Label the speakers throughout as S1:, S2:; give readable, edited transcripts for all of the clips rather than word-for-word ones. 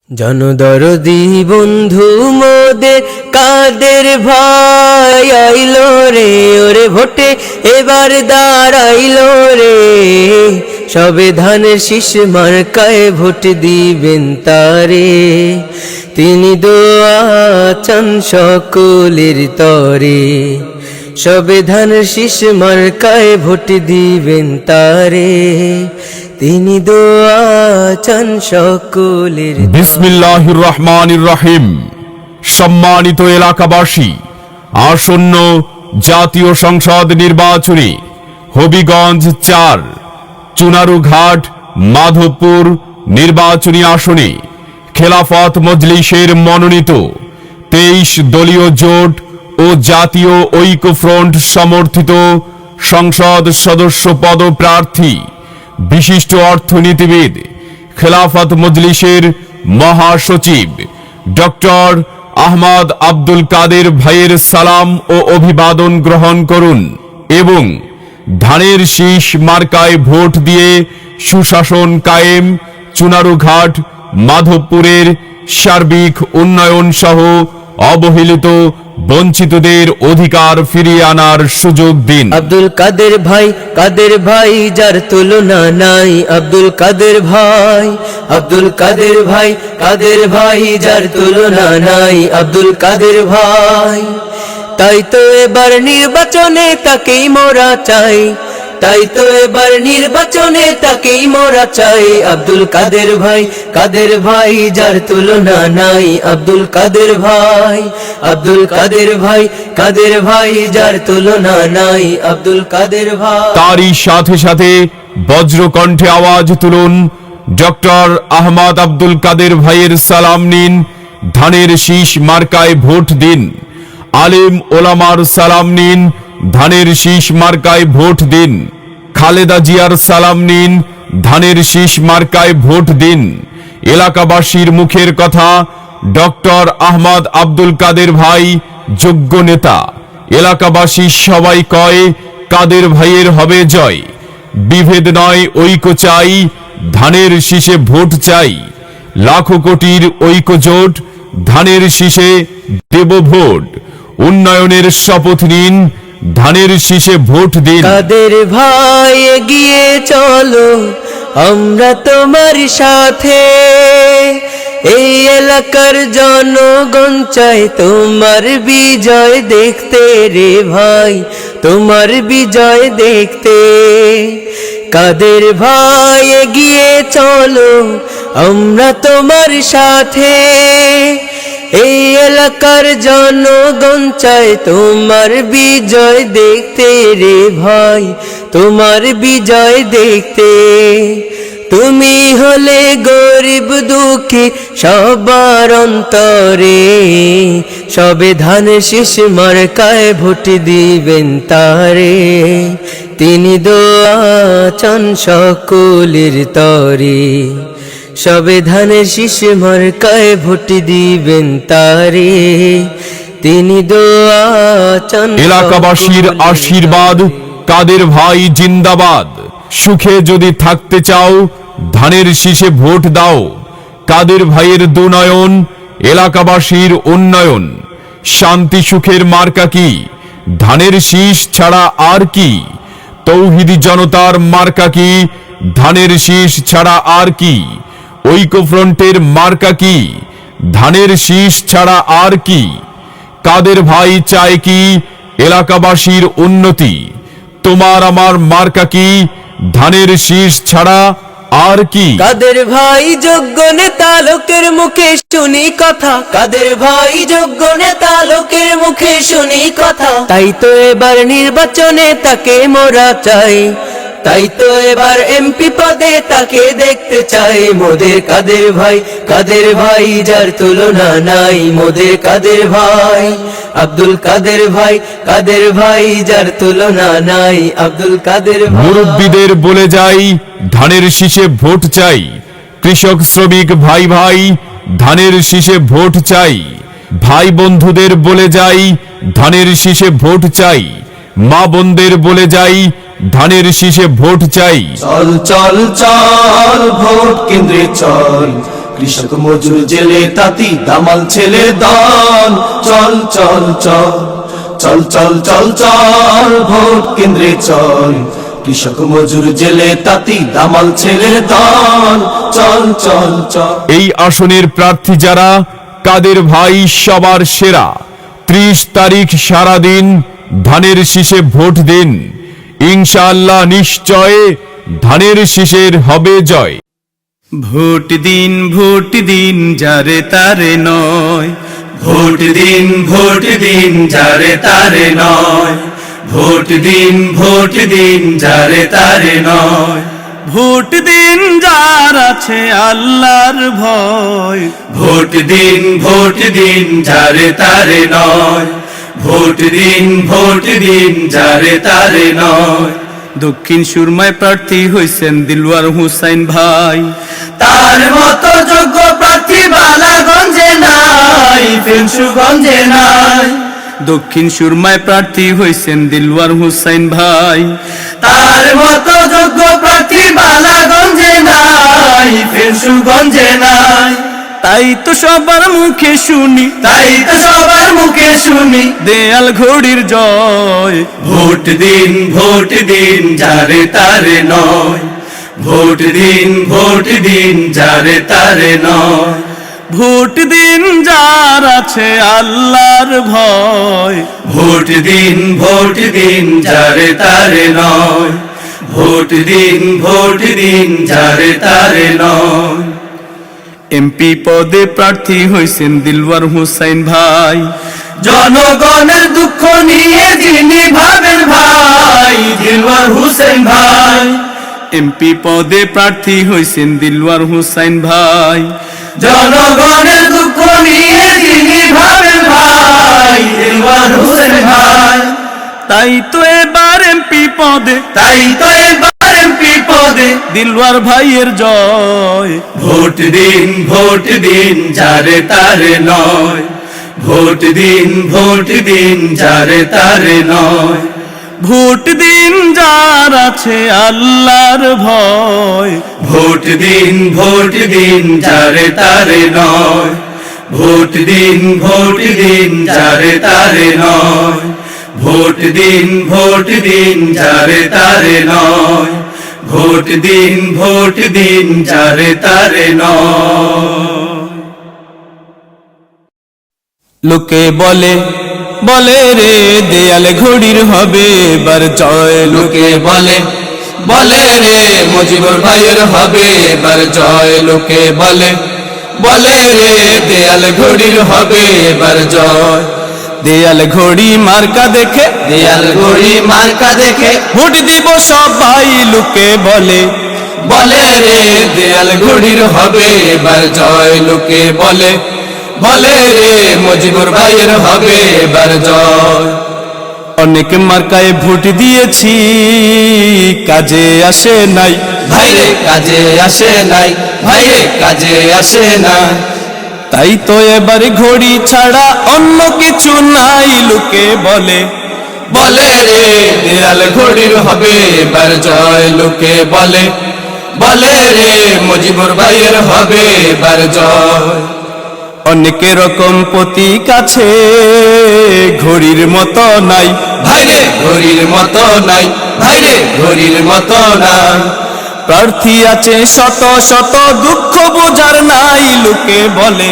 S1: জনদরদি বন্ধু মোদের কাদের ভাই আইলো রে, ওরে ভোটে এবার দাঁড়াইলো রে। সবে ধানের শীষ মার্কায় ভোট দিবেন তারে, তিনি দোয়া চান সকলের তরে। সবে ধানের শীষ মার্কায় ভোট দিবেন তারে, তিনি দোয়া চান সকলের।
S2: বিসমিল্লাহির রহমানির রহিম। সম্মানিত এলাকাবাসী, আসন্ন জাতীয় সংসদ নির্বাচনে হবিগঞ্জ ৪, চুনারুঘাট, মাধবপুর নির্বাচনী আসনে খেলাফত মজলিসের মনোনীত ২৩ দলীয় জোট ও জাতীয় ঐক্যফ্রন্ট সমর্থিত সংসদ সদস্য পদপ্রার্থী বিশিষ্ট অর্থনীতিবিদ খেলাফত মজলিসের মহাসচিব ডক্টর আহমদ আব্দুল কাদের ভাইয়ের সালাম ও অভিবাদন গ্রহণ করুন এবং ধানের শীষ মার্কায় ভোট দিয়ে সুশাসন কায়েম, চুনারুঘাট, মাধবপুরের সার্বিক উন্নয়ন সহ অবহেলিত বঞ্চিতদের অধিকার ফিরিয়ে আনার সুযোগ দিন।
S1: আব্দুল কাদের ভাই যার তুলনা নাই। আব্দুল কাদের ভাই যার তুলনা নাই। আব্দুল কাদের ভাই, তাই তো এবার নির্বাচনে তাকেই মোরা চাই। আব্দুল কাদের ভাই যার তুলনা নাই। আব্দুল কাদের ভাই যার তুলনা নাই। আব্দুল কাদের ভাই।
S2: তারই সাথে সাথে বজ্রকণ্ঠে আওয়াজ তুলুন, ডক্টর আহমদ আব্দুল কাদের ভাইয়ের সালাম নিন, ধানের শীষ মার্কায় ভোট দিন। আলেম ওলামার সালাম নিন, ধানের শীষ মার্কায় ভোট দিন। খালেদা জিয়ার সালাম নিন, ধানের শীষ মার্কায় ভোট দিন। এলাকাবাসীর মুখের কথা, ডক্টর আহমদ আব্দুল কাদের ভাই যোগ্য নেতা। এলাকাবাসী সবাই কয় কাদের ভাইয়ের হবে জয়। বিভেদ নয়, ঐক্য চাই, ধানের শীষে ভোট চাই। লাখো কোটির ঐক্য জোট, ধানের শীষে দেব ভোট। উন্নয়নের শপথ নিন, ধানের শীষে ভোট দিন।
S1: কাদের ভাই এগিয়ে চলো, আমরা তোমার সাথে। এই এলাকার জনগণ চাই তোমার বিজয় দেখতে রে ভাই, তোমার বিজয় দেখতে। কাদের ভাই এগিয়ে চলো, আমরা তোমার সাথে। এই এলাকার জনগণ চায় তোমার বিজয় দেখতে রে ভাই, তোমার বিজয় দেখতে। তুমি হলে গরিব দুঃখী সবার অন্তরে, সবে ধানের শীষ মার্কায় ভোট দিবেন তারে, তিনি দোয়া চান সকলের তরে। সবে ধানের শীষ মার্কায় ভোট দিবেন তারে, তিনি দোয়া চান।
S2: এলাকাবাসীর আশীর্বাদ, কাদের ভাই জিন্দাবাদ। সুখে যদি থাকতে চাও, ধানের শীষে ভোট দাও। কাদের ভাইয়ের দুনয়ন, এলাকাবাসীর উন্নয়ন। শান্তি সুখের মার্কা কি? ধানের শীষ ছাড়া আর কি? তৌহিদি জনতার মার্কা কি? ধানের শীষ ছাড়া আর কি? ঐক্যফ্রন্টের মার্কা কি? ধানের শীষ ছাড়া আর কি? কাদের ভাই চায় কি? এলাকাবাসীর উন্নতি। তোমার আমার মার্কা কি? ধানের শীষ ছাড়া আর কি?
S1: কাদের ভাই যোগ্য নেতা, লোকের মুখে শুনি কথা। কাদের ভাই যোগ্য নেতা, লোকের মুখে শুনি কথা। তাই তো এবার নির্বাচনে তাকে মোরা চাই। তাই তো এবার এমপি পদে তাকে দেখতে চাই। মোদের কাদের ভাই যার তুলনা নাই। মোদের কাদের ভাই, আব্দুল কাদের ভাই যার তুলনা নাই। আব্দুল কাদের ভাই।
S2: মুরব্বীদের বলে যাই, ধানের শীষে ভোট চাই। কৃষক শ্রমিক ভাই ধানের শীষে ভোট চাই। ভাই বন্ধুদের বলে যাই, ধানের শীষে ভোট চাই। মা বোনদের বলে যাই, ধানের শীষে ভোট চাই।
S3: চল চল চল ভোট কেন্দ্রে চল, কৃষক মজুর জেলে তাঁতি দামাল ছেলে দল চল চল চল চল চল চল চল ভোট কেন্দ্রে চল কৃষক মজুর জেলে তাঁতি দামাল ছেলে দল চল চল চল।
S2: এই আসনের প্রার্থী যারা কাদের ভাই সবার সেরা। 30 তারিখ সারাদিন ধানের শীষে ভোট দিন, ইনশাআল্লাহ নিশ্চয় ধানের শীষের হবে জয়।
S4: ভোট দিন যারে তারে নয়,
S3: ভোট দিন যারে তারে নয়, ভোট দিন যারে তারে নয়,
S4: ভোট দিন যার আছে আল্লাহর ভয়,
S3: ভোট দিন যারে তারে নয়, ভোট দিন যারে তারে নয়।
S4: দক্ষিণ সুরমায় প্রার্থী হইছেন দিলওয়ার হুসাইন ভাই,
S3: তার মতো যোগ্য প্রার্থী বালাগঞ্জে নাই, ফেঞ্চুগঞ্জে নাই।
S4: দক্ষিণ সুরমায় প্রার্থী হইছেন দিলওয়ার হুসাইন ভাই,
S3: তার মতো যোগ্য প্রার্থী বালাগঞ্জে নাই, ফেঞ্চুগঞ্জে নাই।
S4: তাই তো সবার মুখে শুনি,
S3: তাই তো সবার মুখে শুনি
S4: দেয়াল ঘড়ির জয়।
S3: ভোট দিন যারে তারে নয়, ভোট দিন যারে তারে নয়,
S4: ভোট দিন যার আছে আল্লাহর ভয়,
S3: ভোট দিন যারে তারে নয়, ভোট দিন যারে তারে নয়।
S4: এমপি পদে প্রার্থী হইছেন দিলওয়ার হুসাইন ভাই,
S3: জনগণের দুঃখ নিয়ে যিনি ভাবেন ভাই, দিলওয়ার হুসেন ভাই।
S4: এমপি পদে প্রার্থী হইছেন দিলওয়ার হুসাইন ভাই,
S3: জনগণের দুঃখ নিয়ে যিনি ভাবেন ভাই, দিলওয়ার হুসেন ভাই।
S4: তাই তো এবার এমপি পদে,
S3: তাই তো এবার এমপি পদে
S4: দিলওয়ার ভাইয়ের জয়।
S3: ভোট দিন যারে তারে নয়, ভোট দিন যারে তারে নয়,
S4: ভোট দিন যার আছে আল্লাহর ভয়,
S3: ভোট দিন যারে তারে নয়, ভোট দিন যারে তারে নয়, ভোট দিন যারে তারে নয়, ভোট দিন যারে তারে নয়।
S4: লোকে বলে বলে রে দেয়াল ঘড়ির হবে এবার জয়।
S3: লোকে বলে বলে রে মুজিবুর ভাইয়ের হবে এবার জয়। লোকে বলে বলে রে দেয়াল ঘড়ির হবে এবার জয়।
S4: দেয়াল ঘড়ি মার্কা দেখে,
S3: দেয়াল ঘড়ি মার্কা দেখে
S4: ভোট দিব সবাই। লোকে বলে
S3: বলে রে দেয়াল ঘড়ির হবে এবার জয়। লোকে বলে বলে রে মুজিবুর ভাইয়ের হবে এবার জয়।
S4: অনেক মার্কায় ভোট দিয়েছি, কাজে আসে নাই
S3: ভাইরে কাজে আসে নাই, ভাইরে কাজে আসে নাই।
S4: তাই তো এবার ঘড়ি ছাড়া অন্য কিছু নাই। লোকে বলে
S3: বলে রে দেয়াল ঘড়ির হবে এবার জয়। লোকে বলে বলে রে মুজিবুর ভাইয়ের হবে এবার জয়।
S4: অনেক রকম প্রতীক আছে, ঘড়ির মতো নাই
S3: ভাইরে ঘড়ির মতো নাই, ভাইরে ঘড়ির মতো নাই।
S4: প্রার্থী আছে শত শত, দুঃখ বোঝার নাই। লোকে বলে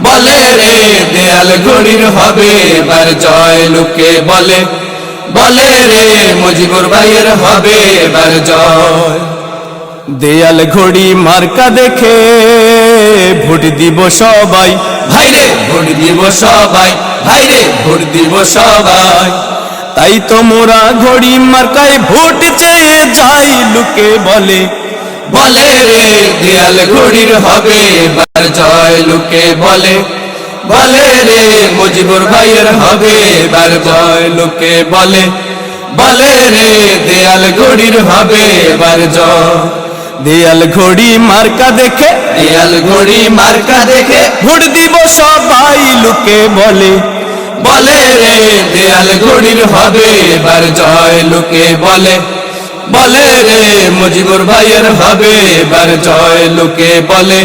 S3: বলে রে দেয়াল ঘড়ির হবে এবার জয়। লোকে বলে বলে রে মুজিবুর ভাইয়ের হবে এবার জয়।
S4: দেয়াল ঘড়ি মার্কা দেখে ভোট দিব সবাই।
S3: ভাইরে ভোট দিব সবাই, ভাইরে ভোট দিব সবাই।
S4: তাই তো মোরা ঘড়ি মার্কায় ভোট চেয়ে যাই। লোকে বলে
S3: বলে রে দেয়াল ঘড়ির হবে এবার জয়। লোকে বলে বলে রে মুজিবুর ভাইয়ের হবে এবার জয়। লোকে বলে বলে রে দেয়াল ঘড়ির হবে এবার জয়।
S4: দেয়াল ঘড়ি মার্কা দেখে,
S3: দেয়াল ঘড়ি মার্কা দেখে
S4: ভোট দিব সবাই। লোকে বলে
S3: বলে রে দেয়াল ঘড়ির হবে এবার জয়। লোকে বলে বলে রে মুজিবুর ভাইয়ের হবে এবার জয়। লোকে বলে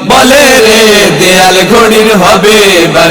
S3: বলে রে দেয়াল ঘড়ির হবে এবার